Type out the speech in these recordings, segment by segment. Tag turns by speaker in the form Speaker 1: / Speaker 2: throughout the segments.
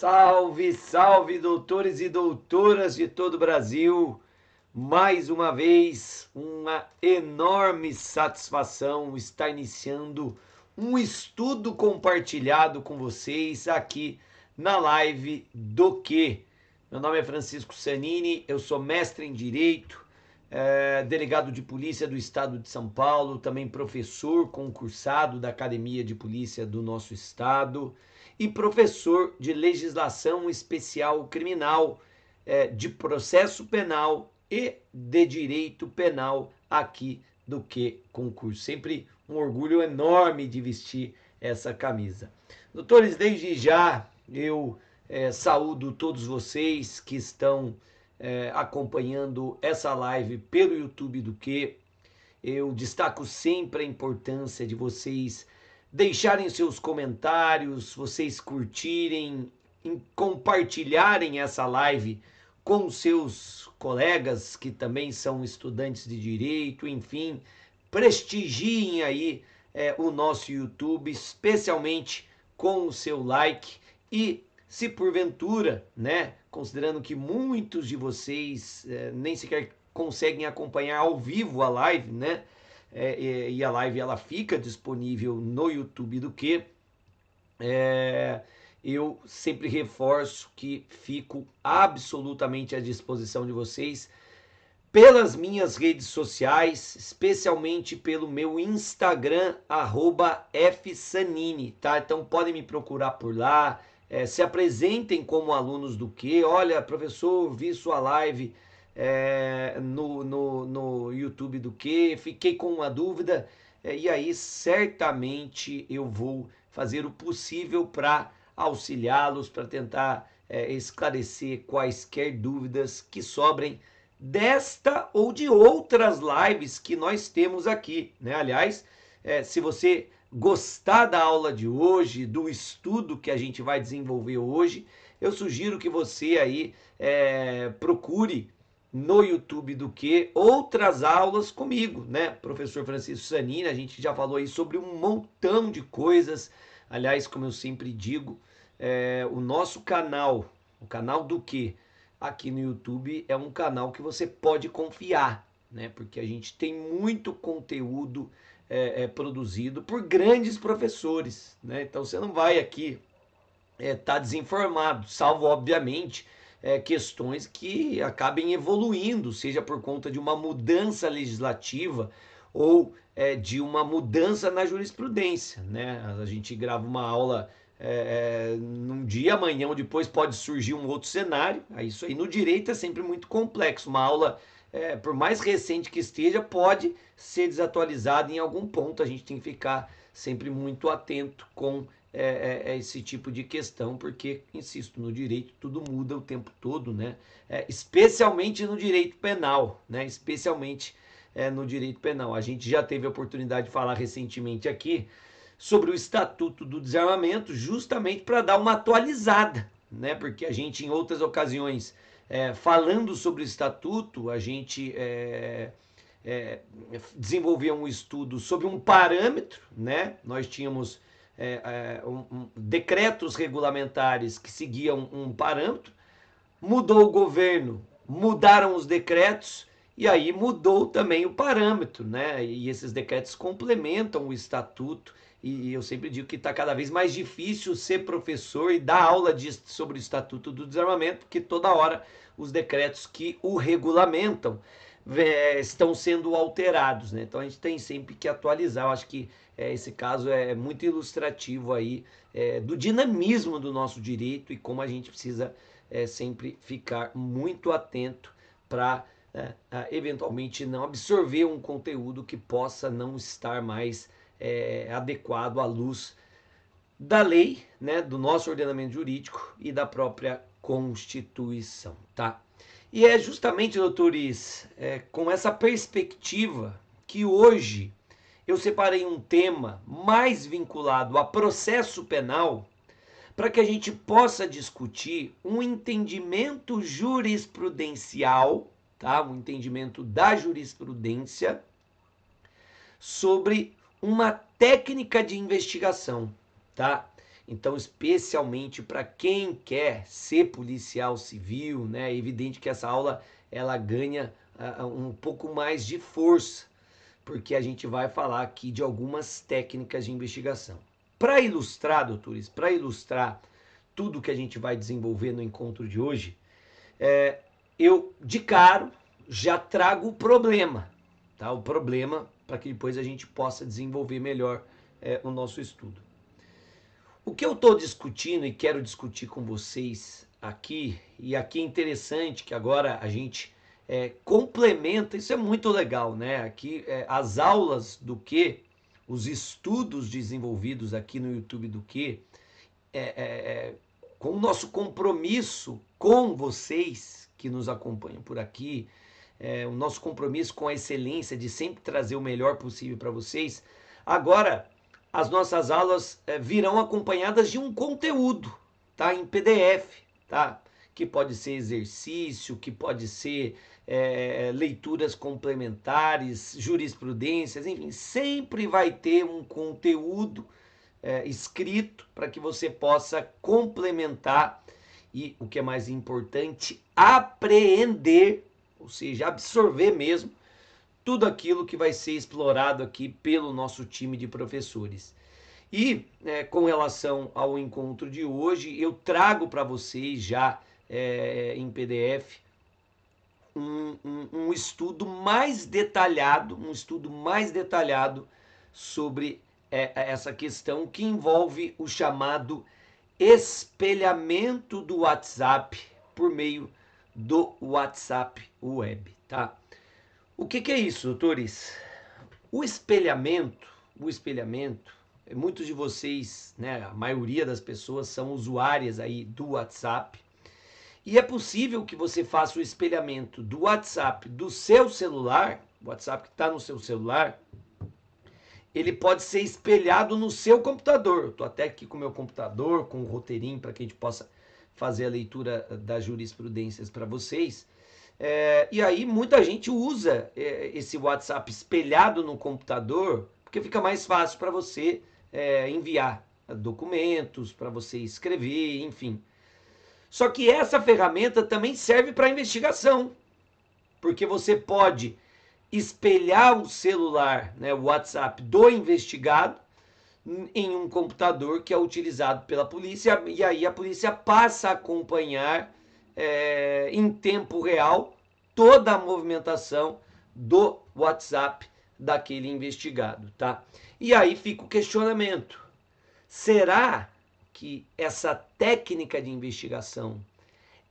Speaker 1: Salve, salve, doutores e doutoras de todo o Brasil. Mais uma vez, uma enorme satisfação estar iniciando um estudo compartilhado com vocês aqui na live do quê? Meu nome é Francisco Sanini, eu sou mestre em Direito, delegado de polícia do estado de São Paulo, também professor concursado da Academia de Polícia do nosso estado e professor de legislação especial criminal, de processo penal e de direito penal aqui do que concurso. Sempre um orgulho enorme de vestir essa camisa. Doutores, desde já eu saúdo todos vocês que estão acompanhando essa live pelo YouTube do que. Eu destaco sempre a importância de vocês deixarem seus comentários, vocês curtirem, compartilharem essa live com seus colegas que também são estudantes de direito, enfim, prestigiem aí o nosso YouTube, especialmente com o seu like e se porventura, né, considerando que muitos de vocês nem sequer conseguem acompanhar ao vivo a live, né, e a live ela fica disponível no YouTube do que, eu sempre reforço que fico absolutamente à disposição de vocês pelas minhas redes sociais, especialmente pelo meu Instagram, @fsanini, tá? Então podem me procurar por lá, se apresentem como alunos do quê? Olha, professor, vi sua live no YouTube do quê? Fiquei com uma dúvida, e aí certamente eu vou fazer o possível para auxiliá-los, para tentar esclarecer quaisquer dúvidas que sobrem desta ou de outras lives que nós temos aqui, né? Aliás, se você gostar da aula de hoje, do estudo que a gente vai desenvolver hoje, eu sugiro que você aí procure no YouTube do que outras aulas comigo, né? Professor Francisco Sanini, a gente já falou aí sobre um montão de coisas. Aliás, como eu sempre digo, o nosso canal, o canal do que? Aqui no YouTube é um canal que você pode confiar, né? Porque a gente tem muito conteúdo produzido por grandes professores, né? Então você não vai aqui tá desinformado, salvo obviamente questões que acabem evoluindo, seja por conta de uma mudança legislativa ou de uma mudança na jurisprudência, né? A gente grava uma aula num dia, amanhã ou depois pode surgir um outro cenário. Isso aí no direito é sempre muito complexo. Uma aula, por mais recente que esteja, pode ser desatualizada em algum ponto. A gente tem que ficar sempre muito atento com esse tipo de questão, porque, insisto, no direito tudo muda o tempo todo, né? Especialmente no direito penal, né? Especialmente no direito penal. A gente já teve a oportunidade de falar recentemente aqui sobre o Estatuto do Desarmamento, justamente para dar uma atualizada, né? Porque a gente, em outras ocasiões, falando sobre o Estatuto, a gente desenvolveu um estudo sobre um parâmetro, né? Nós tínhamos decretos regulamentares que seguiam um parâmetro, mudou o governo, mudaram os decretos e aí mudou também o parâmetro, né? E esses decretos complementam o estatuto. E eu sempre digo que está cada vez mais difícil ser professor e dar aula sobre o Estatuto do Desarmamento, porque toda hora os decretos que o regulamentam estão sendo alterados, né? Então a gente tem sempre que atualizar. Eu acho que esse caso é muito ilustrativo aí do dinamismo do nosso direito e como a gente precisa sempre ficar muito atento para eventualmente não absorver um conteúdo que possa não estar mais adequado à luz da lei, né, do nosso ordenamento jurídico e da própria Constituição, tá? E é justamente, doutores, com essa perspectiva que hoje eu separei um tema mais vinculado a processo penal para que a gente possa discutir um entendimento jurisprudencial, tá? Um entendimento da jurisprudência sobre uma técnica de investigação, tá? Então, especialmente para quem quer ser policial civil, né? É evidente que essa aula ela ganha um pouco mais de força, porque a gente vai falar aqui de algumas técnicas de investigação. Para ilustrar, doutores, para ilustrar tudo que a gente vai desenvolver no encontro de hoje, eu, de caro, já trago o problema, tá? O problema para que depois a gente possa desenvolver melhor o nosso estudo. O que eu estou discutindo e quero discutir com vocês aqui, e aqui é interessante que agora a gente complementa, isso é muito legal, né? Aqui as aulas do que, os estudos desenvolvidos aqui no YouTube do que, com o nosso compromisso com vocês que nos acompanham por aqui, o nosso compromisso com a excelência de sempre trazer o melhor possível para vocês. Agora, as nossas aulas virão acompanhadas de um conteúdo, tá? Em PDF, tá? Que pode ser exercício, que pode ser leituras complementares, jurisprudências, enfim, sempre vai ter um conteúdo escrito para que você possa complementar e, o que é mais importante, apreender, ou seja, absorver mesmo tudo aquilo que vai ser explorado aqui pelo nosso time de professores. E com relação ao encontro de hoje, eu trago para vocês já em PDF um estudo mais detalhado, sobre essa questão que envolve o chamado espelhamento do WhatsApp por meio do WhatsApp Web, tá? O que é isso, doutores? O espelhamento, muitos de vocês, né, a maioria das pessoas são usuárias aí do WhatsApp, e é possível que você faça o espelhamento do WhatsApp do seu celular, o WhatsApp que está no seu celular, ele pode ser espelhado no seu computador. Estou até aqui com o meu computador, com o roteirinho, para que a gente possa fazer a leitura das jurisprudências para vocês. E aí muita gente usa esse WhatsApp espelhado no computador, porque fica mais fácil para você enviar documentos, para você escrever, enfim. Só que essa ferramenta também serve para investigação, porque você pode espelhar o celular, né, o WhatsApp do investigado em um computador que é utilizado pela polícia, e aí a polícia passa a acompanhar em tempo real toda a movimentação do WhatsApp daquele investigado, tá? E aí fica o questionamento: será que essa técnica de investigação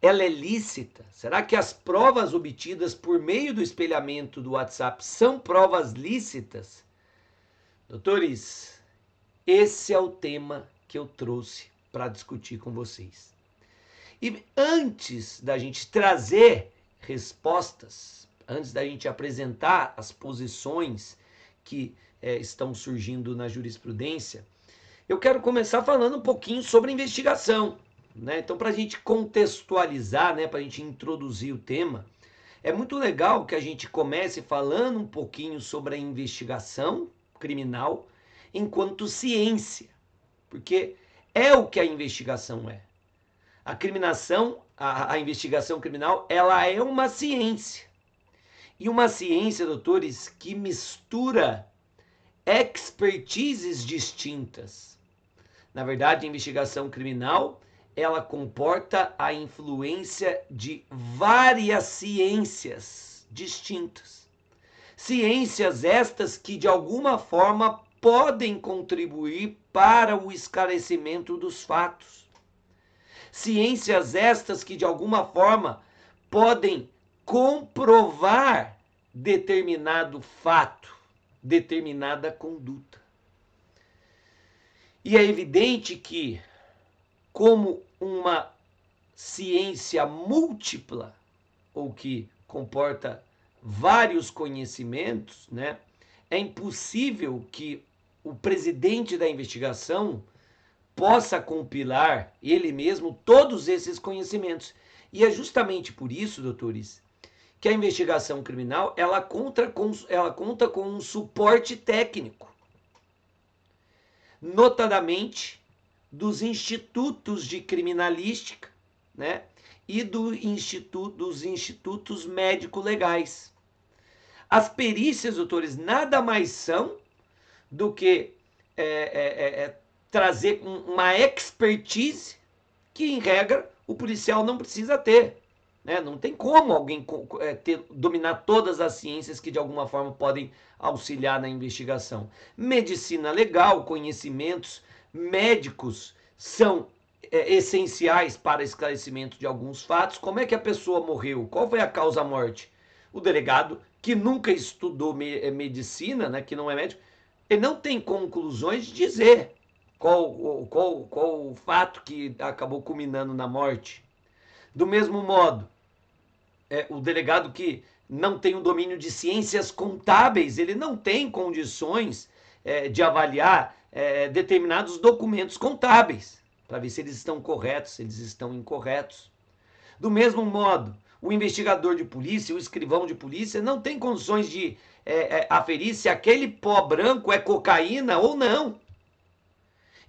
Speaker 1: ela é lícita? Será que as provas obtidas por meio do espelhamento do WhatsApp são provas lícitas? Doutores, esse é o tema que eu trouxe para discutir com vocês. E antes da gente trazer respostas, antes da gente apresentar as posições que estão surgindo na jurisprudência, eu quero começar falando um pouquinho sobre investigação, né? Então, para a gente contextualizar, né, para a gente introduzir o tema, é muito legal que a gente comece falando um pouquinho sobre a investigação criminal enquanto ciência, porque é o que a investigação é. A investigação criminal, ela é uma ciência. E uma ciência, doutores, que mistura expertises distintas. Na verdade, a investigação criminal, ela comporta a influência de várias ciências distintas. Ciências estas que, de alguma forma, podem contribuir para o esclarecimento dos fatos. Ciências estas que, de alguma forma, podem comprovar determinado fato, determinada conduta. E é evidente que, como uma ciência múltipla, ou que comporta vários conhecimentos, né, é impossível que o presidente da investigação possa compilar ele mesmo todos esses conhecimentos. E é justamente por isso, doutores, que a investigação criminal ela conta com um suporte técnico, notadamente dos institutos de criminalística, né? E dos institutos médico-legais. As perícias, doutores, nada mais são do que trazer uma expertise que, em regra, o policial não precisa ter. Né? Não tem como alguém dominar todas as ciências que, de alguma forma, podem auxiliar na investigação. Medicina legal, conhecimentos médicos são essenciais para esclarecimento de alguns fatos. Como é que a pessoa morreu? Qual foi a causa-morte? O delegado, que nunca estudou medicina, né, que não é médico, ele não tem conclusões de dizer qual o fato que acabou culminando na morte. Do mesmo modo, o delegado que não tem o domínio de ciências contábeis, ele não tem condições de avaliar determinados documentos contábeis, para ver se eles estão corretos, se eles estão incorretos. Do mesmo modo, o investigador de polícia, o escrivão de polícia, não tem condições de aferir se aquele pó branco é cocaína ou não.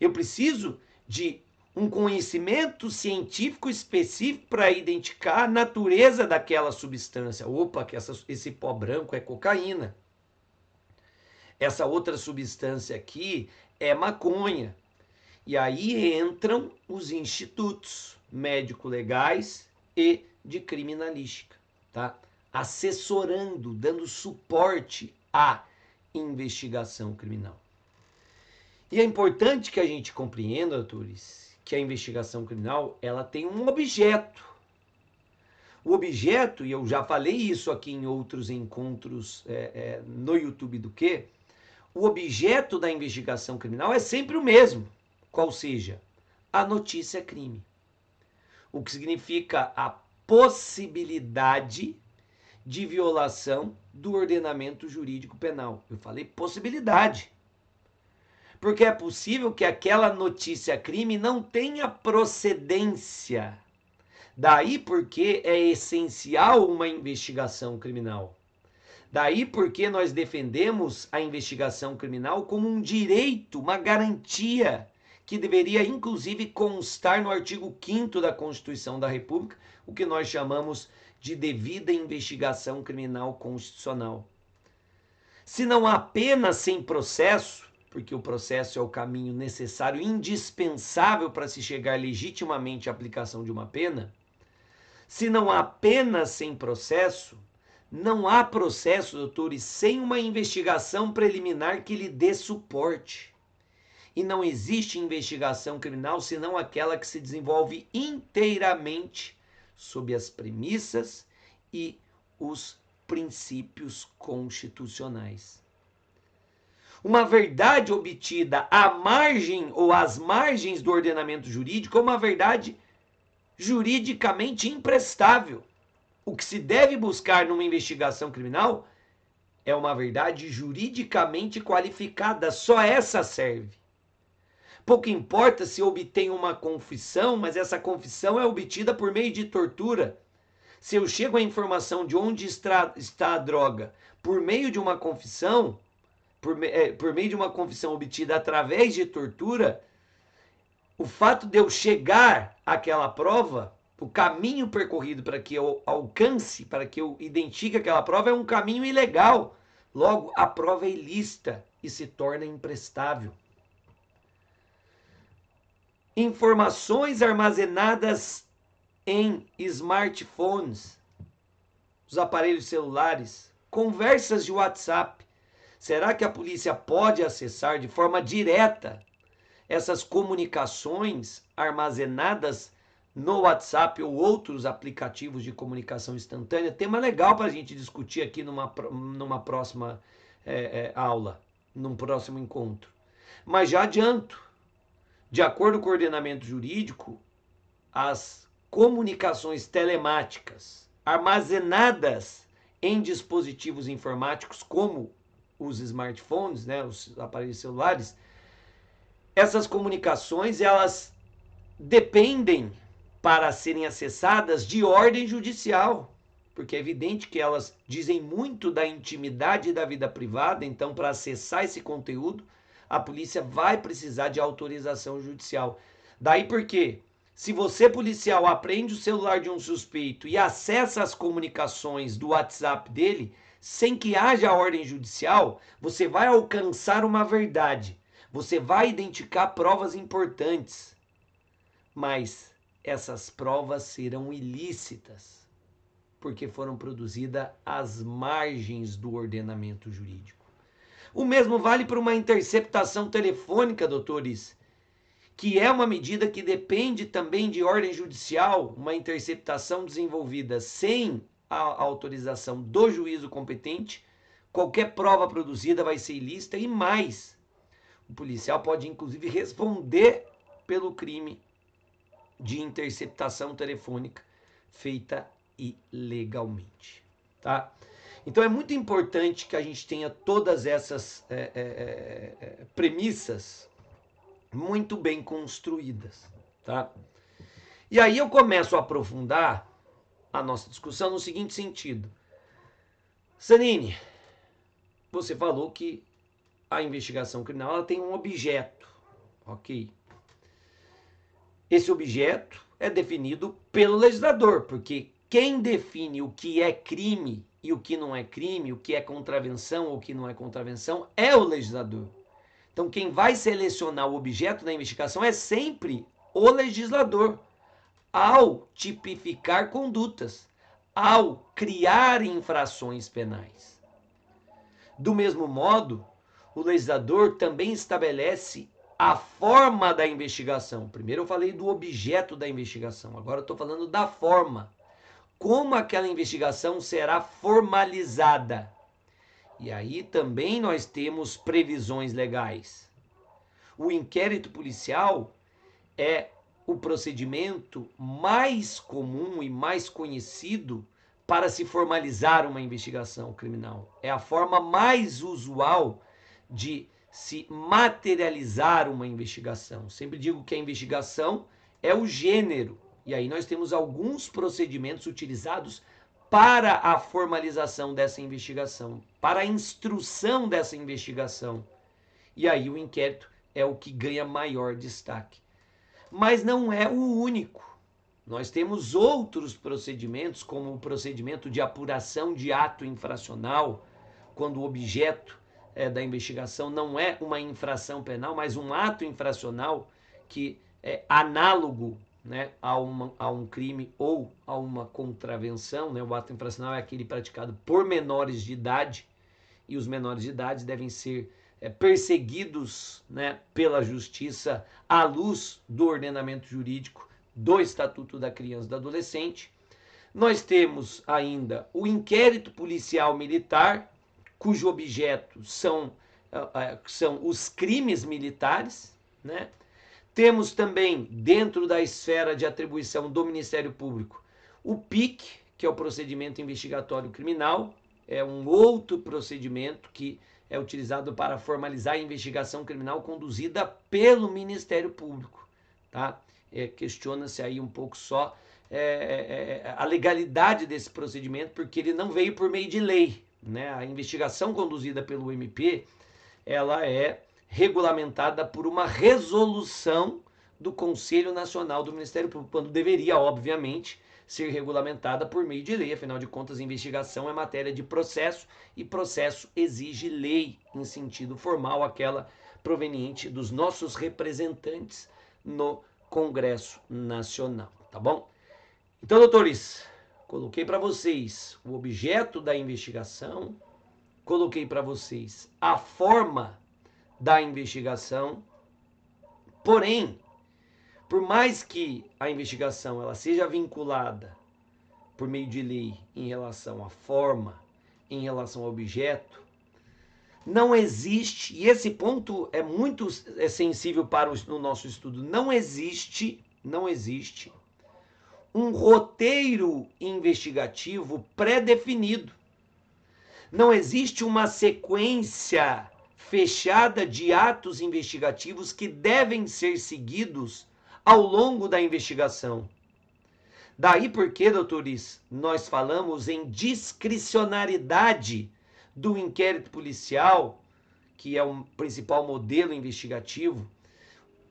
Speaker 1: Eu preciso de um conhecimento científico específico para identificar a natureza daquela substância. Opa, que esse pó branco é cocaína. Essa outra substância aqui é maconha. E aí entram os institutos médico-legais e de criminalística, tá? Assessorando, dando suporte à investigação criminal. E é importante que a gente compreenda, doutores, que a investigação criminal ela tem um objeto. O objeto, e eu já falei isso aqui em outros encontros no YouTube do quê? O objeto da investigação criminal é sempre o mesmo, qual seja, a notícia crime. O que significa a possibilidade de violação do ordenamento jurídico penal. Eu falei possibilidade. Porque é possível que aquela notícia crime não tenha procedência. Daí porque é essencial uma investigação criminal. Daí porque nós defendemos a investigação criminal como um direito, uma garantia, que deveria inclusive constar no artigo 5º da Constituição da República, o que nós chamamos de devida investigação criminal constitucional. Se não há pena sem processo, porque o processo é o caminho necessário, indispensável para se chegar legitimamente à aplicação de uma pena, se não há pena sem processo, não há processo, doutores, sem uma investigação preliminar que lhe dê suporte. E não existe investigação criminal senão aquela que se desenvolve inteiramente sob as premissas e os princípios constitucionais. Uma verdade obtida à margem ou às margens do ordenamento jurídico é uma verdade juridicamente imprestável. O que se deve buscar numa investigação criminal é uma verdade juridicamente qualificada. Só essa serve. Pouco importa se obtém uma confissão, mas essa confissão é obtida por meio de tortura. Se eu chego à informação de onde está a droga por meio de uma confissão, por meio de uma confissão obtida através de tortura, o fato de eu chegar àquela prova, o caminho percorrido para que eu alcance, para que eu identifique aquela prova, é um caminho ilegal. Logo, a prova é ilícita e se torna imprestável. Informações armazenadas em smartphones, os aparelhos celulares, conversas de WhatsApp. Será que a polícia pode acessar de forma direta essas comunicações armazenadas no WhatsApp ou outros aplicativos de comunicação instantânea? Tema legal para a gente discutir aqui numa próxima aula, num próximo encontro. Mas já adianto, de acordo com o ordenamento jurídico, as comunicações telemáticas armazenadas em dispositivos informáticos como os smartphones, né, os aparelhos celulares, essas comunicações elas dependem para serem acessadas de ordem judicial, porque é evidente que elas dizem muito da intimidade e da vida privada, então para acessar esse conteúdo, a polícia vai precisar de autorização judicial. Daí porque, se você, policial, apreende o celular de um suspeito e acessa as comunicações do WhatsApp dele, sem que haja ordem judicial, você vai alcançar uma verdade. Você vai identificar provas importantes. Mas essas provas serão ilícitas, porque foram produzidas às margens do ordenamento jurídico. O mesmo vale para uma interceptação telefônica, doutores, que é uma medida que depende também de ordem judicial, uma interceptação desenvolvida sem a autorização do juízo competente, qualquer prova produzida vai ser ilícita e mais. O policial pode inclusive responder pelo crime de interceptação telefônica feita ilegalmente, tá? Então é muito importante que a gente tenha todas essas premissas muito bem construídas, tá? E aí eu começo a aprofundar a nossa discussão no seguinte sentido. Sanine, você falou que a investigação criminal ela tem um objeto, ok? Esse objeto é definido pelo legislador, porque quem define o que é crime e o que não é crime, o que é contravenção ou o que não é contravenção, é o legislador. Então, quem vai selecionar o objeto da investigação é sempre o legislador, ao tipificar condutas, ao criar infrações penais. Do mesmo modo, o legislador também estabelece a forma da investigação. Primeiro eu falei do objeto da investigação, agora eu estou falando da forma. Como aquela investigação será formalizada. E aí também nós temos previsões legais. O inquérito policial é o procedimento mais comum e mais conhecido para se formalizar uma investigação criminal. É a forma mais usual de se materializar uma investigação. Sempre digo que a investigação é o gênero. E aí nós temos alguns procedimentos utilizados para a formalização dessa investigação, para a instrução dessa investigação. E aí o inquérito é o que ganha maior destaque. Mas não é o único. Nós temos outros procedimentos, como o procedimento de apuração de ato infracional, quando o objeto da investigação não é uma infração penal, mas um ato infracional que é análogo, né, a um crime ou a uma contravenção. Né? O ato infracional é aquele praticado por menores de idade, e os menores de idade devem ser perseguidos, né, pela justiça à luz do ordenamento jurídico do Estatuto da Criança e do Adolescente. Nós temos ainda o inquérito policial militar, cujo objeto são os crimes militares, né? Temos também, dentro da esfera de atribuição do Ministério Público, o PIC, que é o procedimento investigatório criminal, é um outro procedimento que é utilizado para formalizar a investigação criminal conduzida pelo Ministério Público, tá? Questiona-se aí um pouco só a legalidade desse procedimento, porque ele não veio por meio de lei, né? A investigação conduzida pelo MP, ela é regulamentada por uma resolução do Conselho Nacional do Ministério Público, quando deveria, obviamente, ser regulamentada por meio de lei. Afinal de contas, investigação é matéria de processo e processo exige lei em sentido formal, aquela proveniente dos nossos representantes no Congresso Nacional, tá bom? Então, doutores, coloquei para vocês o objeto da investigação, coloquei para vocês a forma da investigação, porém, por mais que a investigação ela seja vinculada por meio de lei em relação à forma, em relação ao objeto, não existe, e esse ponto é muito sensível para o nosso estudo, não existe um roteiro investigativo pré-definido. Não existe uma sequência fechada de atos investigativos que devem ser seguidos ao longo da investigação. Daí porque, doutores, nós falamos em discricionariedade do inquérito policial, que é o principal modelo investigativo,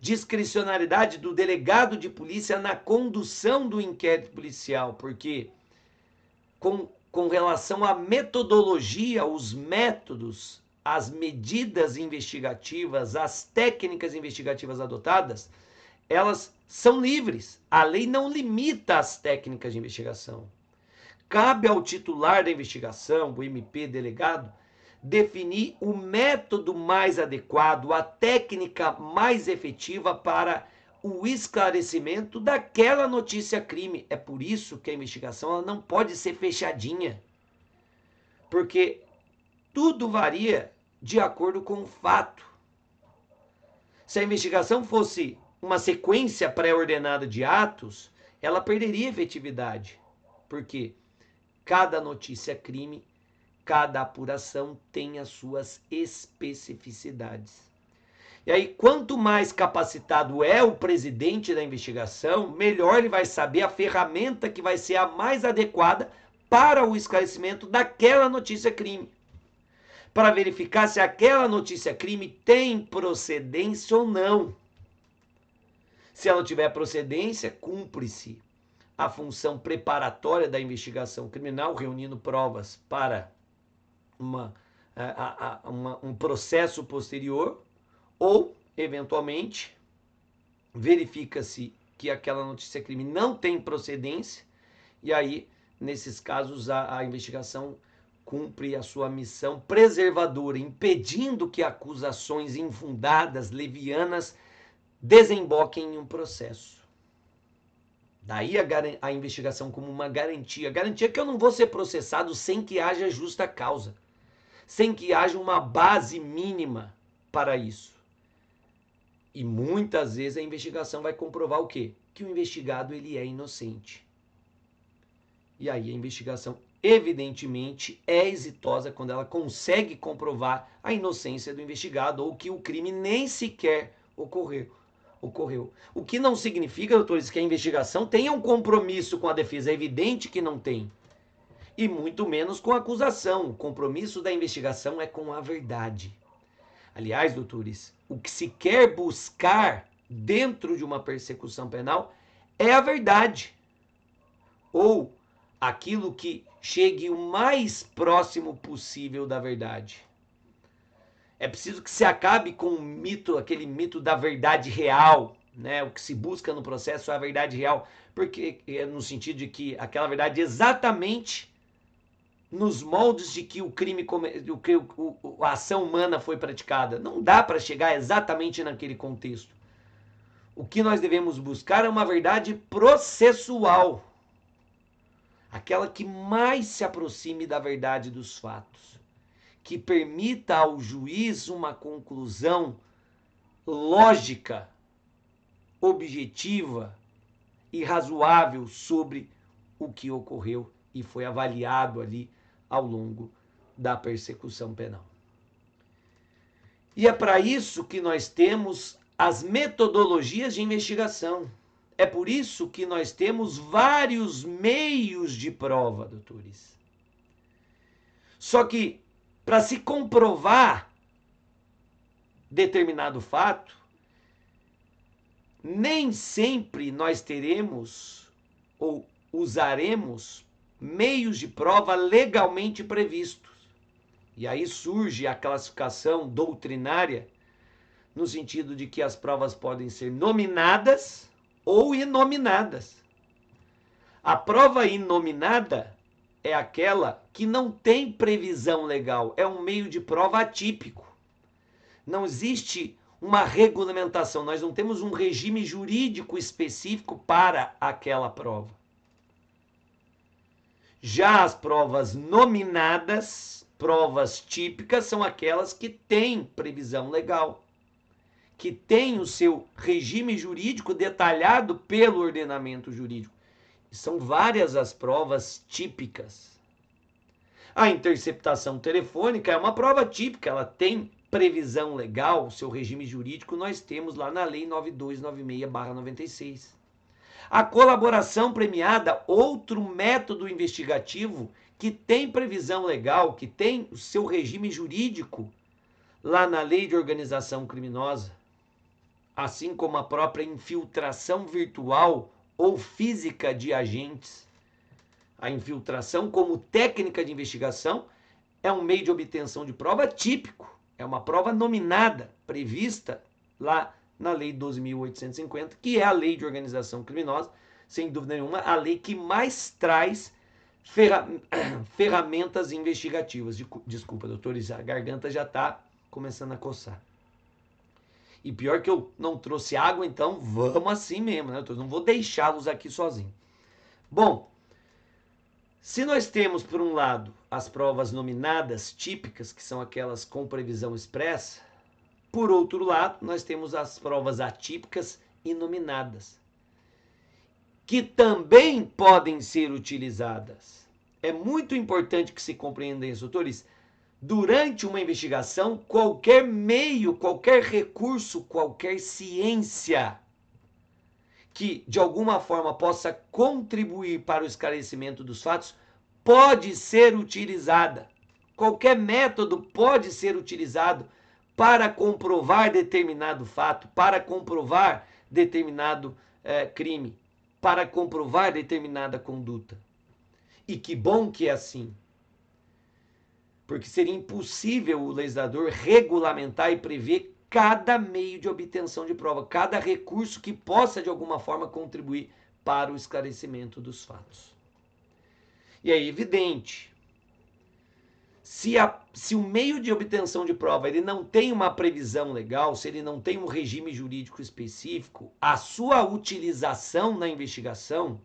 Speaker 1: discricionariedade do delegado de polícia na condução do inquérito policial, porque com relação à metodologia, os métodos, as medidas investigativas, as técnicas investigativas adotadas, elas são livres. A lei não limita as técnicas de investigação. Cabe ao titular da investigação, o MP delegado, definir o método mais adequado, a técnica mais efetiva para o esclarecimento daquela notícia-crime. É por isso que a investigação ela não pode ser fechadinha, porque tudo varia de acordo com o fato. Se a investigação fosse uma sequência pré-ordenada de atos, ela perderia efetividade, porque cada notícia-crime, cada apuração tem as suas especificidades. E aí, quanto mais capacitado é o presidente da investigação, melhor ele vai saber a ferramenta que vai ser a mais adequada para o esclarecimento daquela notícia-crime. Para verificar se aquela notícia-crime tem procedência ou não. Se ela tiver procedência, cumpre-se a função preparatória da investigação criminal, reunindo provas para um processo posterior, ou, eventualmente, verifica-se que aquela notícia-crime não tem procedência, e aí, nesses casos, a investigação cumpre a sua missão preservadora, impedindo que acusações infundadas, levianas, desemboquem em um processo. Daí a investigação como uma garantia. Garantia que eu não vou ser processado sem que haja justa causa, sem que haja uma base mínima para isso. E muitas vezes a investigação vai comprovar o quê? Que o investigado ele é inocente. E aí a investigação, evidentemente, é exitosa quando ela consegue comprovar a inocência do investigado ou que o crime nem sequer ocorreu. O que não significa, doutores, que a investigação tenha um compromisso com a defesa. É evidente que não tem. E muito menos com a acusação. O compromisso da investigação é com a verdade. Aliás, doutores, o que se quer buscar dentro de uma persecução penal é a verdade. Ou aquilo que chegue o mais próximo possível da verdade. É preciso que se acabe com o mito, aquele mito da verdade real, né? O que se busca no processo é a verdade real, porque no sentido de que aquela verdade exatamente nos moldes de que o crime, a ação humana foi praticada. Não dá para chegar exatamente naquele contexto. O que nós devemos buscar é uma verdade processual, aquela que mais se aproxime da verdade dos fatos, que permita ao juiz uma conclusão lógica, objetiva e razoável sobre o que ocorreu e foi avaliado ali ao longo da persecução penal. E é para isso que nós temos as metodologias de investigação. É por isso que nós temos vários meios de prova, doutores. Só que, para se comprovar determinado fato, nem sempre nós teremos ou usaremos meios de prova legalmente previstos. E aí surge a classificação doutrinária, no sentido de que as provas podem ser nominadas ou inominadas. A prova inominada é aquela que não tem previsão legal, é um meio de prova atípico. Não existe uma regulamentação, nós não temos um regime jurídico específico para aquela prova. Já as provas nominadas, provas típicas, são aquelas que têm previsão legal, que têm o seu regime jurídico detalhado pelo ordenamento jurídico. E são várias as provas típicas. A interceptação telefônica é uma prova típica, ela tem previsão legal, o seu regime jurídico nós temos lá na Lei 9296/96. A colaboração premiada, outro método investigativo que tem previsão legal, que tem o seu regime jurídico lá na Lei de Organização Criminosa. assim como a própria infiltração virtual ou física de agentes. A infiltração, como técnica de investigação, é um meio de obtenção de prova típico. É uma prova nominada, prevista lá na Lei 12.850, que é a Lei de Organização Criminosa, sem dúvida nenhuma, a lei que mais traz ferramentas investigativas. Desculpa, doutores, a garganta já está começando a coçar. E pior que eu não trouxe água, então vamos assim mesmo, né? Eu não vou deixá-los aqui sozinho. Bom, se nós temos, por um lado, as provas nominadas típicas, que são aquelas com previsão expressa, por outro lado, nós temos as provas atípicas e nominadas, que também podem ser utilizadas. É muito importante que se compreenda isso, doutores. Durante uma investigação, qualquer meio, qualquer recurso, qualquer ciência que de alguma forma possa contribuir para o esclarecimento dos fatos pode ser utilizada. Qualquer método pode ser utilizado para comprovar determinado fato, para comprovar determinado crime, para comprovar determinada conduta. E que bom que é assim. Porque seria impossível o legislador regulamentar e prever cada meio de obtenção de prova, cada recurso que possa de alguma forma contribuir para o esclarecimento dos fatos. E é evidente, se o meio de obtenção de prova ele não tem uma previsão legal, se ele não tem um regime jurídico específico, a sua utilização na investigação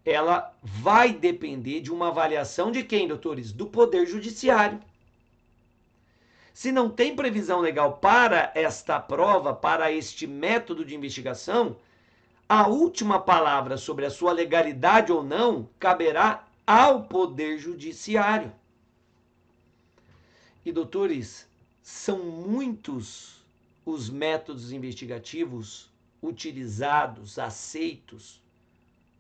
Speaker 1: ela vai depender de uma avaliação de quem, doutores? Do Poder Judiciário. Se não tem previsão legal para esta prova, para este método de investigação, a última palavra sobre a sua legalidade ou não caberá ao Poder Judiciário. E, doutores, são muitos os métodos investigativos utilizados, aceitos,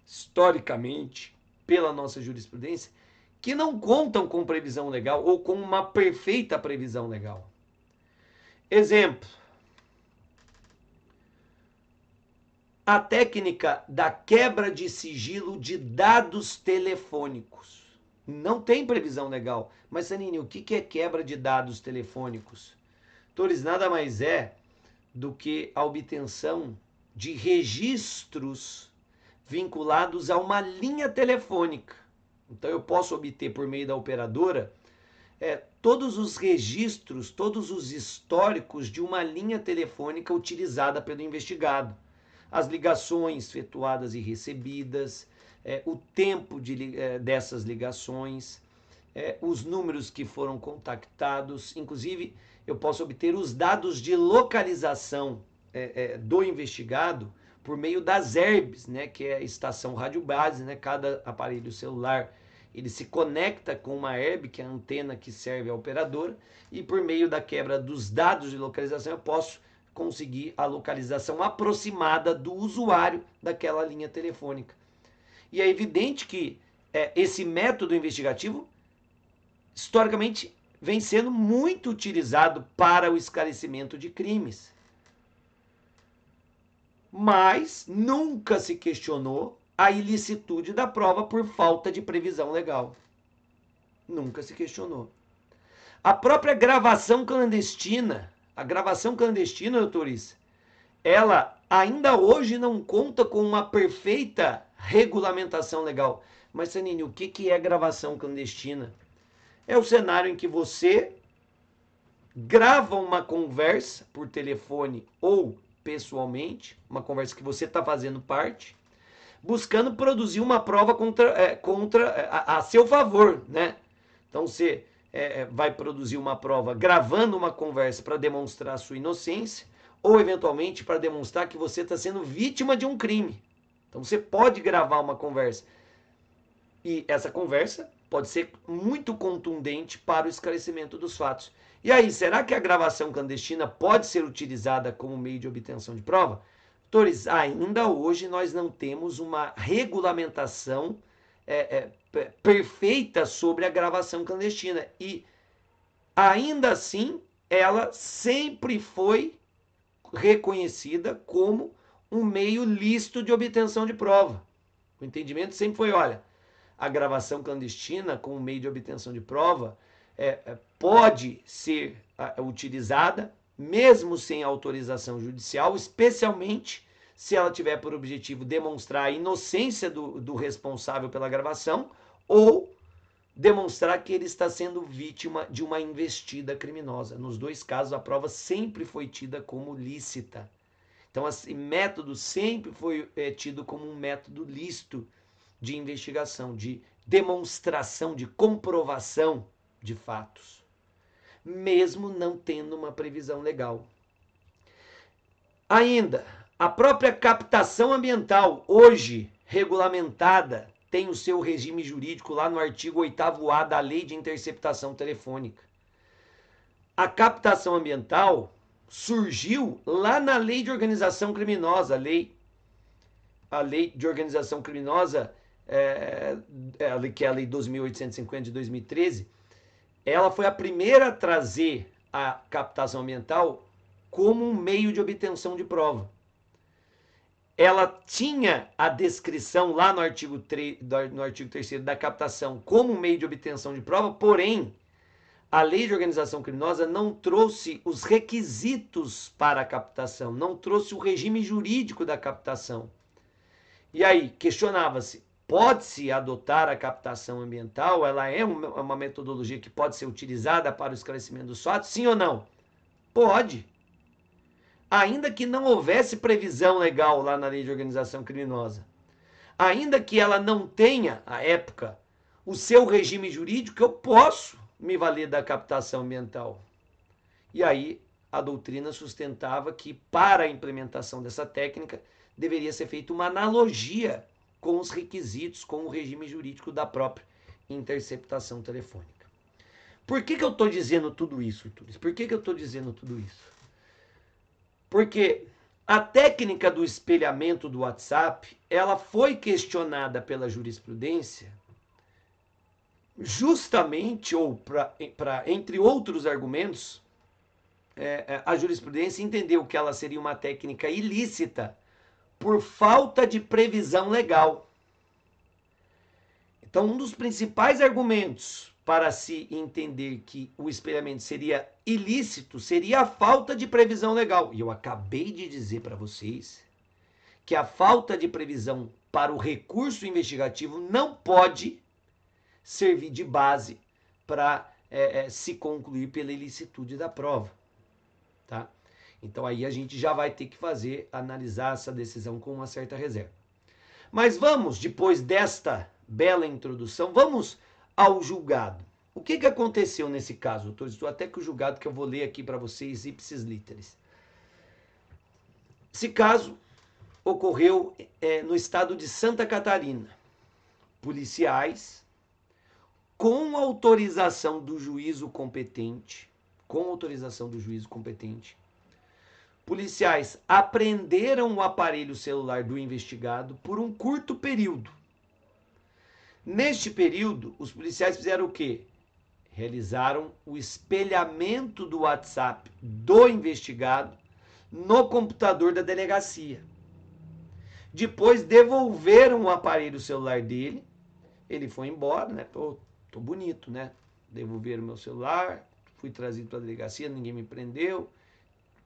Speaker 1: historicamente, pela nossa jurisprudência, que não contam com previsão legal ou com uma perfeita previsão legal. Exemplo: a técnica da quebra de sigilo de dados telefônicos. Não tem previsão legal. Mas, Sanini, o que é quebra de dados telefônicos? Doutores, nada mais é do que a obtenção de registros vinculados a uma linha telefônica. Então eu posso obter por meio da operadora todos os registros, todos os históricos de uma linha telefônica utilizada pelo investigado. As ligações efetuadas e recebidas, o tempo dessas ligações, os números que foram contactados, inclusive eu posso obter os dados de localização do investigado por meio das ERBs, né, que é a estação rádio-base, né, cada aparelho celular ele se conecta com uma ERB, que é a antena que serve à operadora, e por meio da quebra dos dados de localização eu posso conseguir a localização aproximada do usuário daquela linha telefônica. E é evidente que esse método investigativo, historicamente, vem sendo muito utilizado para o esclarecimento de crimes. Mas nunca se questionou a ilicitude da prova por falta de previsão legal. Nunca se questionou. A própria gravação clandestina, doutores, ela ainda hoje não conta com uma perfeita regulamentação legal. Mas, Sanini, o que é gravação clandestina? É o cenário em que você grava uma conversa por telefone ou pessoalmente, uma conversa que você está fazendo parte, buscando produzir uma prova a seu favor, né? Então você vai produzir uma prova gravando uma conversa para demonstrar a sua inocência ou eventualmente para demonstrar que você está sendo vítima de um crime. Então você pode gravar uma conversa e essa conversa pode ser muito contundente para o esclarecimento dos fatos. E aí, será que a gravação clandestina pode ser utilizada como meio de obtenção de prova? Doutores, ainda hoje nós não temos uma regulamentação perfeita sobre a gravação clandestina. E ainda assim, ela sempre foi reconhecida como um meio lícito de obtenção de prova. O entendimento sempre foi, olha, a gravação clandestina como meio de obtenção de prova pode ser utilizada mesmo sem autorização judicial, especialmente se ela tiver por objetivo demonstrar a inocência do responsável pela gravação ou demonstrar que ele está sendo vítima de uma investida criminosa. Nos dois casos, a prova sempre foi tida como lícita. Então, esse método sempre foi tido como um método lícito de investigação, de demonstração, de comprovação de fatos, mesmo não tendo uma previsão legal. Ainda, a própria captação ambiental, hoje regulamentada, tem o seu regime jurídico lá no artigo 8º-A da Lei de Interceptação Telefônica. A captação ambiental surgiu lá na Lei de Organização Criminosa, a Lei de Organização Criminosa, que é a Lei 2.850 de 2013, ela foi a primeira a trazer a captação ambiental como um meio de obtenção de prova. Ela tinha a descrição lá no artigo 3º da captação como um meio de obtenção de prova, porém, a Lei de Organização Criminosa não trouxe os requisitos para a captação, não trouxe o regime jurídico da captação. E aí, questionava-se, pode-se adotar a captação ambiental? Ela é uma metodologia que pode ser utilizada para o esclarecimento dos fatos? Sim ou não? Pode. Ainda que não houvesse previsão legal lá na Lei de Organização Criminosa. Ainda que ela não tenha, à época, o seu regime jurídico, eu posso me valer da captação ambiental. E aí, a doutrina sustentava que, para a implementação dessa técnica, deveria ser feita uma analogia com os requisitos, com o regime jurídico da própria interceptação telefônica. Por que eu estou dizendo tudo isso, Túlio? Por que eu estou dizendo tudo isso? Porque a técnica do espelhamento do WhatsApp, ela foi questionada pela jurisprudência justamente, ou entre outros argumentos, a jurisprudência entendeu que ela seria uma técnica ilícita por falta de previsão legal. Então, um dos principais argumentos para se entender que o espelhamento seria ilícito seria a falta de previsão legal. E eu acabei de dizer para vocês que a falta de previsão para o recurso investigativo não pode servir de base para se concluir pela ilicitude da prova. Tá? Então aí a gente já vai ter que analisar essa decisão com uma certa reserva. Mas vamos, depois desta bela introdução, vamos ao julgado. O que aconteceu nesse caso? Estou até com o julgado que eu vou ler aqui para vocês, ipsis literis. Esse caso ocorreu no estado de Santa Catarina. Policiais, com autorização do juízo competente, policiais apreenderam o aparelho celular do investigado por um curto período. Neste período, os policiais fizeram o quê? Realizaram o espelhamento do WhatsApp do investigado no computador da delegacia. Depois devolveram o aparelho celular dele. Ele foi embora, né? Tô bonito, né? Devolveram meu celular, fui trazido para a delegacia, ninguém me prendeu,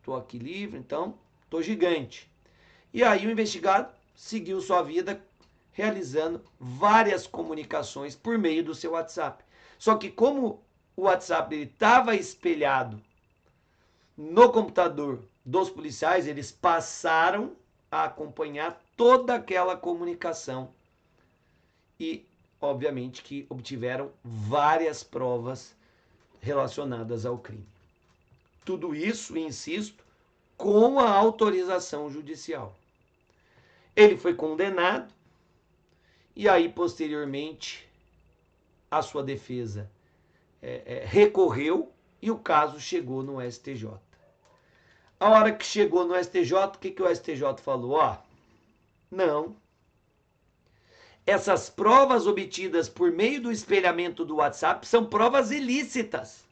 Speaker 1: tô aqui livre, então tô gigante. E aí o investigado seguiu sua vida realizando várias comunicações por meio do seu WhatsApp. Só que como o WhatsApp dele estava espelhado no computador dos policiais, eles passaram a acompanhar toda aquela comunicação e, obviamente, que obtiveram várias provas relacionadas ao crime. Tudo isso, insisto, com a autorização judicial. Ele foi condenado e aí, posteriormente, a sua defesa recorreu e o caso chegou no STJ. A hora que chegou no STJ, o que o STJ falou? Não. Essas provas obtidas por meio do espelhamento do WhatsApp são provas ilícitas.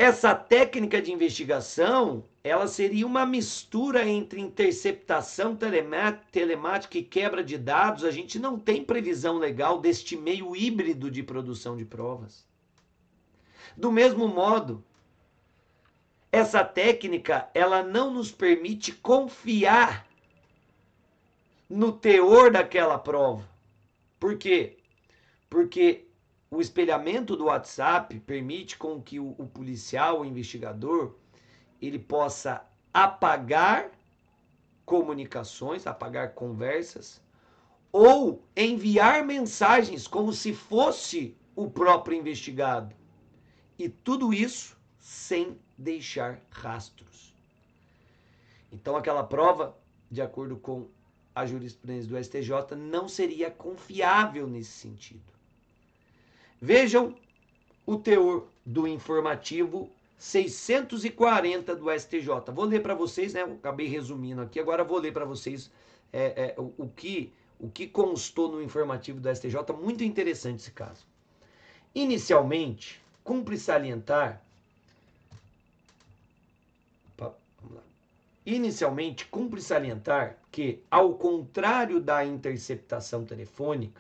Speaker 1: Essa técnica de investigação, ela seria uma mistura entre interceptação telemática e quebra de dados. A gente não tem previsão legal deste meio híbrido de produção de provas. Do mesmo modo, essa técnica, ela não nos permite confiar no teor daquela prova. Por quê? Porque o espelhamento do WhatsApp permite com que o policial, o investigador, ele possa apagar comunicações, apagar conversas, ou enviar mensagens como se fosse o próprio investigado. E tudo isso sem deixar rastros. Então, aquela prova, de acordo com a jurisprudência do STJ, não seria confiável nesse sentido. Vejam o teor do informativo 640 do STJ. Vou ler para vocês, né? Eu acabei resumindo aqui, agora vou ler para vocês o que constou no informativo do STJ. Muito interessante esse caso. Inicialmente, cumpre salientar que, ao contrário da interceptação telefônica,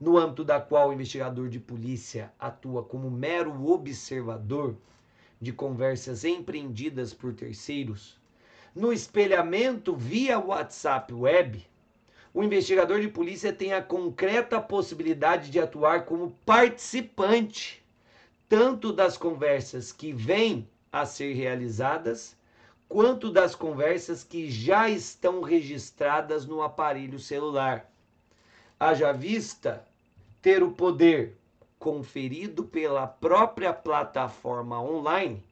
Speaker 1: no âmbito da qual o investigador de polícia atua como mero observador de conversas empreendidas por terceiros, no espelhamento via WhatsApp Web, o investigador de polícia tem a concreta possibilidade de atuar como participante, tanto das conversas que vêm a ser realizadas, quanto das conversas que já estão registradas no aparelho celular. Haja vista ter o poder conferido pela própria plataforma online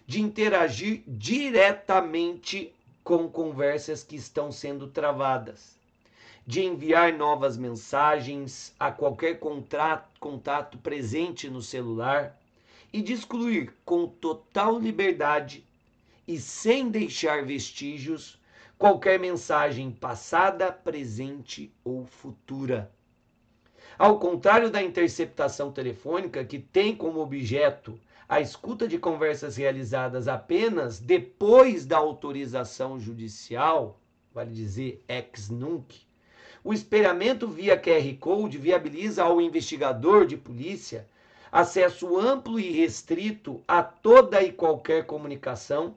Speaker 1: de interagir diretamente com conversas que estão sendo travadas, de enviar novas mensagens a qualquer contato presente no celular e de excluir com total liberdade e sem deixar vestígios qualquer mensagem passada, presente ou futura. Ao contrário da interceptação telefônica, que tem como objeto a escuta de conversas realizadas apenas depois da autorização judicial, vale dizer ex nunc, o espelhamento via QR Code viabiliza ao investigador de polícia acesso amplo e restrito a toda e qualquer comunicação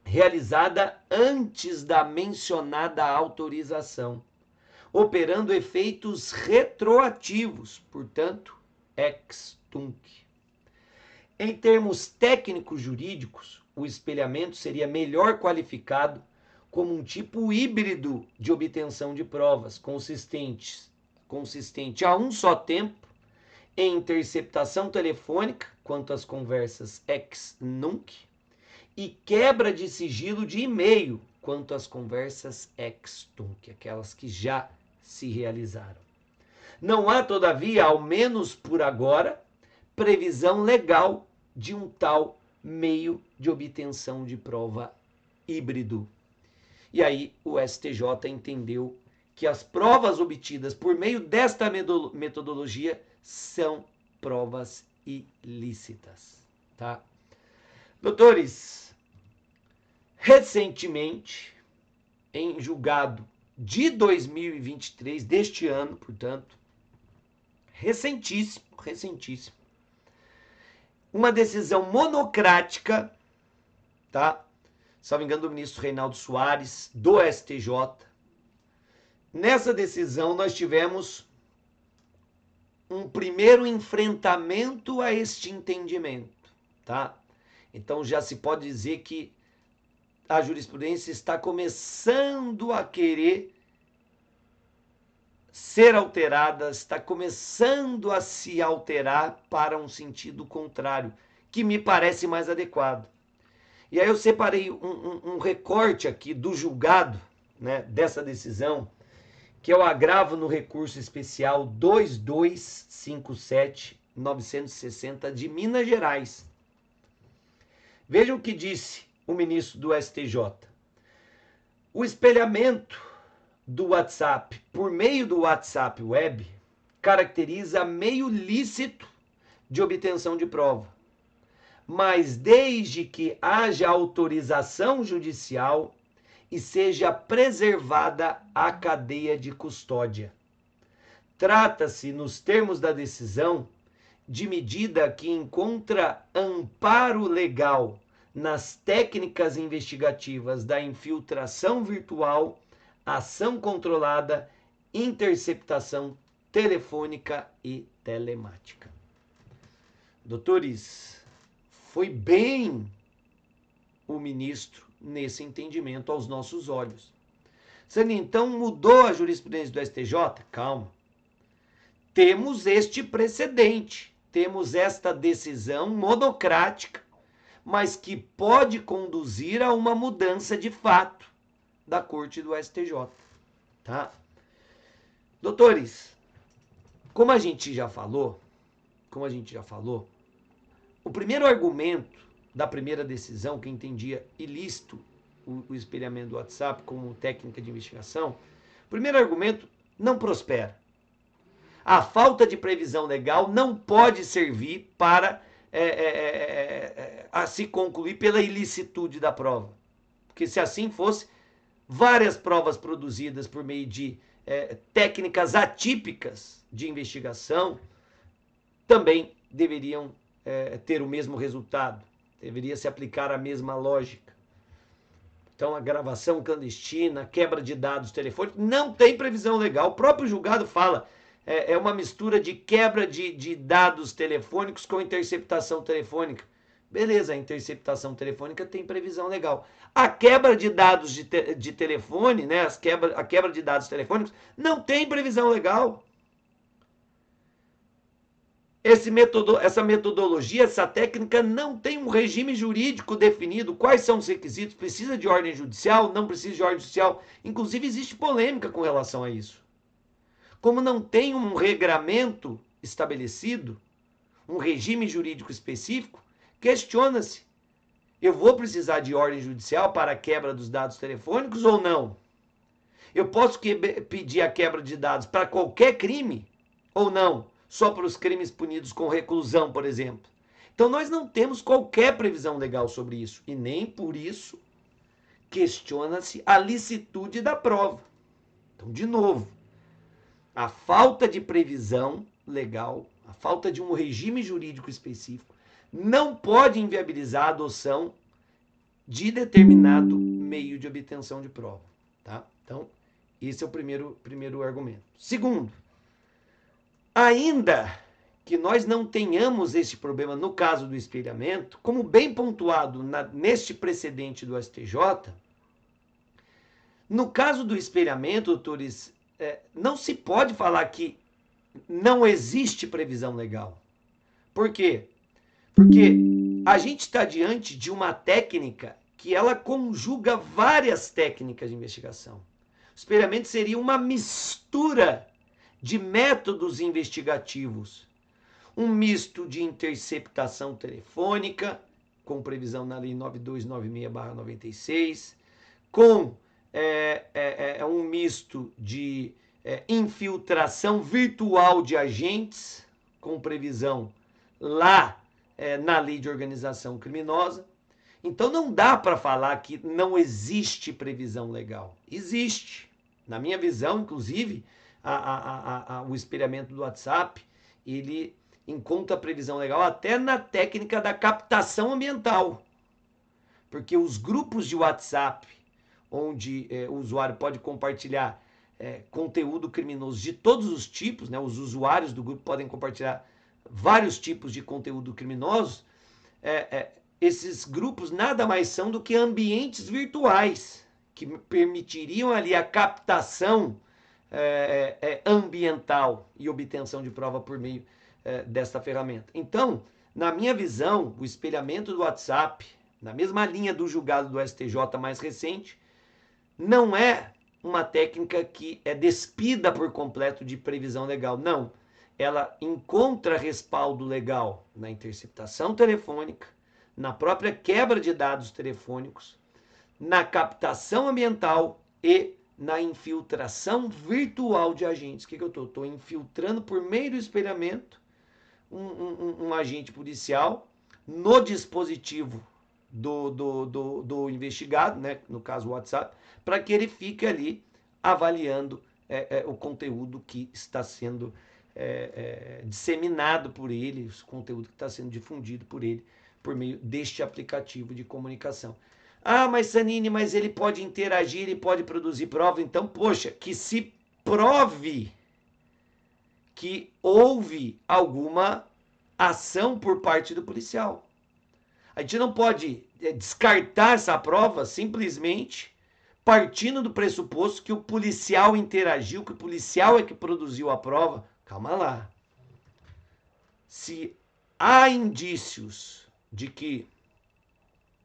Speaker 1: realizada antes da mencionada autorização, operando efeitos retroativos, portanto, ex tunc. Em termos técnicos jurídicos, o espelhamento seria melhor qualificado como um tipo híbrido de obtenção de provas, consistente a um só tempo em interceptação telefônica, quanto às conversas ex nunc, e quebra de sigilo de e-mail, quanto às conversas ex tunc, aquelas que já se realizaram. Não há, todavia, ao menos por agora, previsão legal de um tal meio de obtenção de prova híbrido. E aí o STJ entendeu que as provas obtidas por meio desta metodologia são provas ilícitas, tá? Doutores, recentemente, em julgado de 2023, deste ano, portanto, recentíssimo, uma decisão monocrática, tá? Salvo engano, do ministro Reinaldo Soares, do STJ. Nessa decisão, nós tivemos um primeiro enfrentamento a este entendimento, tá? Então, já se pode dizer que a jurisprudência está começando a querer ser alterada, está começando a se alterar para um sentido contrário, que me parece mais adequado. E aí eu separei um recorte aqui do julgado, né, dessa decisão, que é o agravo no recurso especial 2257-960 de Minas Gerais. Vejam o que disse o ministro do STJ. O espelhamento do WhatsApp por meio do WhatsApp Web caracteriza meio lícito de obtenção de prova, mas desde que haja autorização judicial e seja preservada a cadeia de custódia. Trata-se, nos termos da decisão, de medida que encontra amparo legal nas técnicas investigativas da infiltração virtual, ação controlada, interceptação telefônica e telemática. Doutores, foi bem o ministro nesse entendimento aos nossos olhos. Se ele então mudou a jurisprudência do STJ, calma. Temos este precedente, temos esta decisão monocrática, mas que pode conduzir a uma mudança de fato da Corte do STJ, tá? Doutores, como a gente já falou, o primeiro argumento da primeira decisão, que entendia ilícito o espelhamento do WhatsApp como técnica de investigação, o primeiro argumento não prospera. A falta de previsão legal não pode servir para a se concluir pela ilicitude da prova. Porque se assim fosse, várias provas produzidas por meio de técnicas atípicas de investigação também deveriam ter o mesmo resultado. Deveria se aplicar a mesma lógica. Então, a gravação clandestina, quebra de dados telefônicos, não tem previsão legal. O próprio julgado fala, é uma mistura de quebra de dados telefônicos com interceptação telefônica. Beleza, a interceptação telefônica tem previsão legal. A quebra de dados de telefone, né, a quebra de dados telefônicos, não tem previsão legal. Essa metodologia, essa técnica não tem um regime jurídico definido. Quais são os requisitos? Precisa de ordem judicial? Não precisa de ordem judicial? Inclusive, existe polêmica com relação a isso. Como não tem um regramento estabelecido, um regime jurídico específico, questiona-se: eu vou precisar de ordem judicial para a quebra dos dados telefônicos ou não? Eu posso pedir a quebra de dados para qualquer crime ou não? Só para os crimes punidos com reclusão, por exemplo. Então, nós não temos qualquer previsão legal sobre isso. E nem por isso questiona-se a licitude da prova. Então, de novo, a falta de previsão legal, a falta de um regime jurídico específico, não pode inviabilizar a adoção de determinado meio de obtenção de prova. Tá? Então, esse é o primeiro argumento. Segundo, ainda que nós não tenhamos esse problema no caso do espelhamento, como bem pontuado neste precedente do STJ, no caso do espelhamento, doutores, não se pode falar que não existe previsão legal. Por quê? Porque a gente está diante de uma técnica que ela conjuga várias técnicas de investigação. O espelhamento seria uma mistura de métodos investigativos. Um misto de interceptação telefônica, com previsão na Lei 9296/96, com um misto de infiltração virtual de agentes, com previsão lá na Lei de Organização Criminosa. Então não dá para falar que não existe previsão legal. Existe. Na minha visão, inclusive, o espelhamento do WhatsApp, ele encontra previsão legal até na técnica da captação ambiental. Porque os grupos de WhatsApp, onde o usuário pode compartilhar conteúdo criminoso de todos os tipos, né? Os usuários do grupo podem compartilhar vários tipos de conteúdo criminoso, esses grupos nada mais são do que ambientes virtuais, que permitiriam ali a captação ambiental e obtenção de prova por meio desta ferramenta. Então, na minha visão, o espelhamento do WhatsApp, na mesma linha do julgado do STJ mais recente, não é uma técnica que é despida por completo de previsão legal. Não. Ela encontra respaldo legal na interceptação telefônica, na própria quebra de dados telefônicos, na captação ambiental e na infiltração virtual de agentes. O que eu estou? Estou infiltrando por meio do espelhamento um agente policial no dispositivo do investigado, né, no caso o WhatsApp, para que ele fique ali avaliando o conteúdo que está sendo disseminado por ele, o conteúdo que está sendo difundido por ele, por meio deste aplicativo de comunicação. Ah, mas Sanine, mas ele pode interagir, ele pode produzir prova, então, poxa, que se prove que houve alguma ação por parte do policial. A gente não pode descartar essa prova simplesmente partindo do pressuposto que o policial interagiu, que o policial é que produziu a prova. Calma lá. Se há indícios de que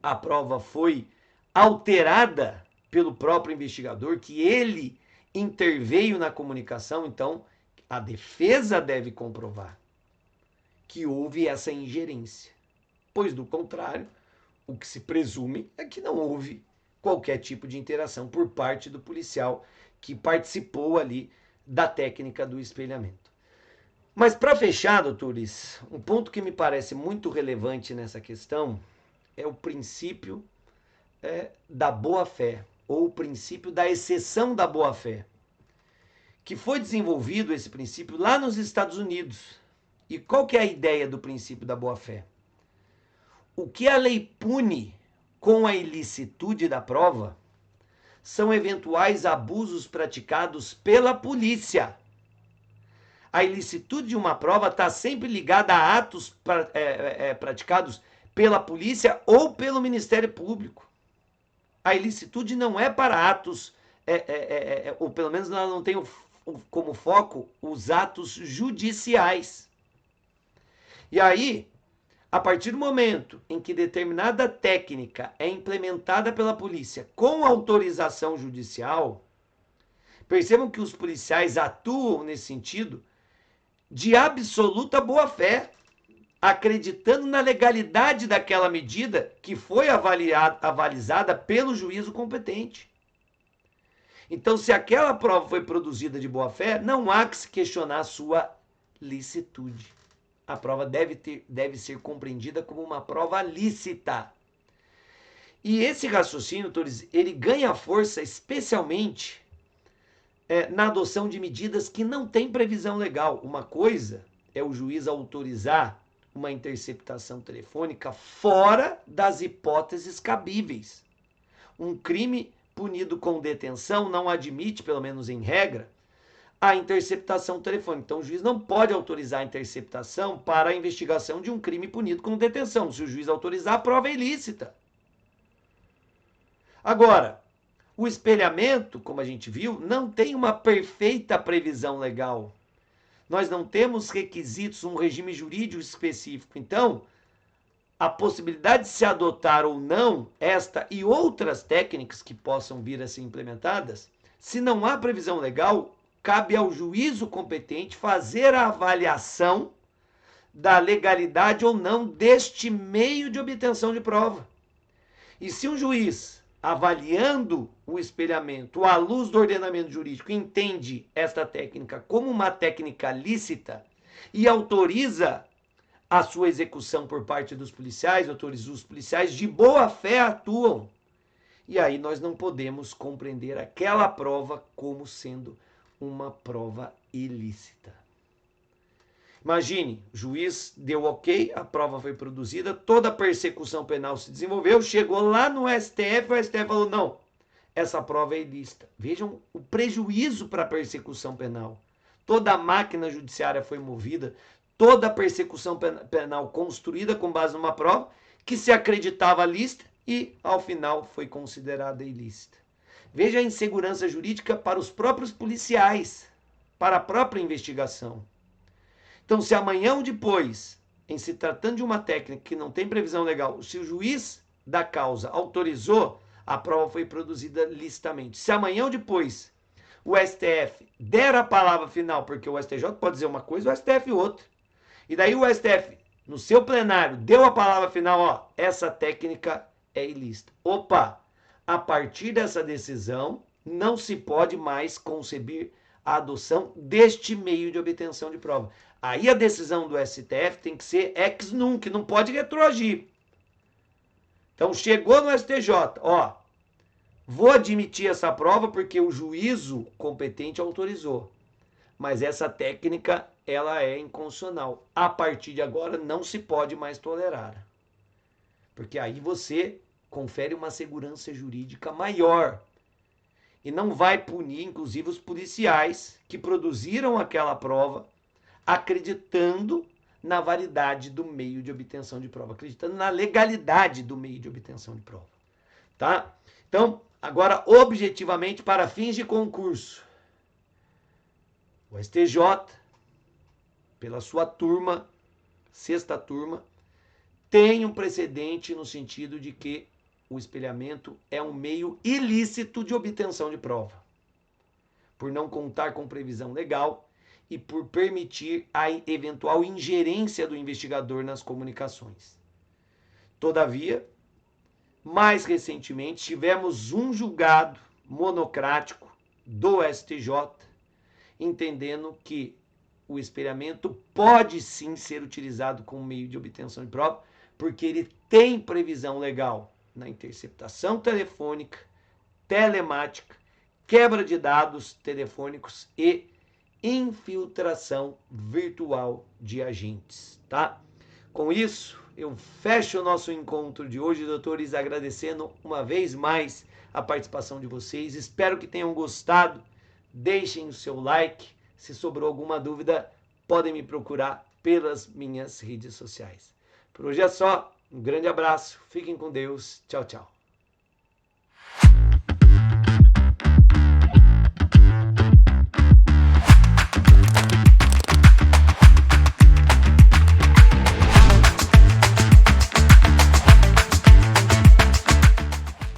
Speaker 1: a prova foi alterada pelo próprio investigador, que ele interveio na comunicação, então a defesa deve comprovar que houve essa ingerência. Pois, do contrário, o que se presume é que não houve qualquer tipo de interação por parte do policial que participou ali da técnica do espelhamento. Mas para fechar, doutores, um ponto que me parece muito relevante nessa questão é o princípio da boa-fé, ou o princípio da exceção da boa-fé, que foi desenvolvido esse princípio lá nos Estados Unidos. E qual que é a ideia do princípio da boa-fé? O que a lei pune com a ilicitude da prova são eventuais abusos praticados pela polícia. A ilicitude de uma prova está sempre ligada a atos praticados pela polícia ou pelo Ministério Público. A ilicitude não é para atos, ou pelo menos ela não tem como foco os atos judiciais. E aí, a partir do momento em que determinada técnica é implementada pela polícia com autorização judicial, percebam que os policiais atuam nesse sentido de absoluta boa-fé, acreditando na legalidade daquela medida que foi avalizada pelo juízo competente. Então, se aquela prova foi produzida de boa-fé, não há que se questionar a sua licitude. A prova deve ser compreendida como uma prova lícita. E esse raciocínio, Torres, ele ganha força especialmente na adoção de medidas que não têm previsão legal. Uma coisa é o juiz autorizar uma interceptação telefônica fora das hipóteses cabíveis. Um crime punido com detenção não admite, pelo menos em regra, a interceptação telefônica. Então, o juiz não pode autorizar a interceptação para a investigação de um crime punido com detenção. Se o juiz autorizar, a prova é ilícita. Agora, o espelhamento, como a gente viu, não tem uma perfeita previsão legal. Nós não temos requisitos, um regime jurídico específico. Então, a possibilidade de se adotar ou não esta e outras técnicas que possam vir a ser implementadas, se não há previsão legal, cabe ao juízo competente fazer a avaliação da legalidade ou não deste meio de obtenção de prova. E se um juiz, avaliando o espelhamento à luz do ordenamento jurídico, entende esta técnica como uma técnica lícita e autoriza a sua execução por parte dos policiais, os policiais de boa fé atuam. E aí nós não podemos compreender aquela prova como sendo uma prova ilícita. Imagine, o juiz deu ok, a prova foi produzida, toda a persecução penal se desenvolveu, chegou lá no STF, o STF falou, não, essa prova é ilícita. Vejam o prejuízo para a persecução penal. Toda a máquina judiciária foi movida, toda a persecução penal construída com base numa prova que se acreditava lícita e, ao final, foi considerada ilícita. Veja a insegurança jurídica para os próprios policiais, para a própria investigação. Então, se amanhã ou depois, em se tratando de uma técnica que não tem previsão legal, se o juiz da causa autorizou, a prova foi produzida licitamente. Se amanhã ou depois o STF der a palavra final, porque o STJ pode dizer uma coisa, o STF outra. E daí o STF, no seu plenário, deu a palavra final, ó, essa técnica é ilícita. Opa! A partir dessa decisão, não se pode mais conceber a adoção deste meio de obtenção de prova. Aí a decisão do STF tem que ser ex nunc, não pode retroagir. Então chegou no STJ, ó, vou admitir essa prova porque o juízo competente autorizou. Mas essa técnica, ela é inconstitucional. A partir de agora não se pode mais tolerar. Porque aí você confere uma segurança jurídica maior. E não vai punir, inclusive, os policiais que produziram aquela prova acreditando na validade do meio de obtenção de prova, acreditando na legalidade do meio de obtenção de prova. Tá? Então, agora, objetivamente, para fins de concurso, o STJ, pela sua turma, sexta turma, tem um precedente no sentido de que o espelhamento é um meio ilícito de obtenção de prova, por não contar com previsão legal e por permitir a eventual ingerência do investigador nas comunicações. Todavia, mais recentemente, tivemos um julgado monocrático do STJ, entendendo que o espelhamento pode sim ser utilizado como meio de obtenção de prova, porque ele tem previsão legal na interceptação telefônica, telemática, quebra de dados telefônicos e infiltração virtual de agentes, tá? Com isso, eu fecho o nosso encontro de hoje, doutores, agradecendo uma vez mais a participação de vocês. Espero que tenham gostado. Deixem o seu like. Se sobrou alguma dúvida, podem me procurar pelas minhas redes sociais. Por hoje é só. Um grande abraço. Fiquem com Deus. Tchau, tchau.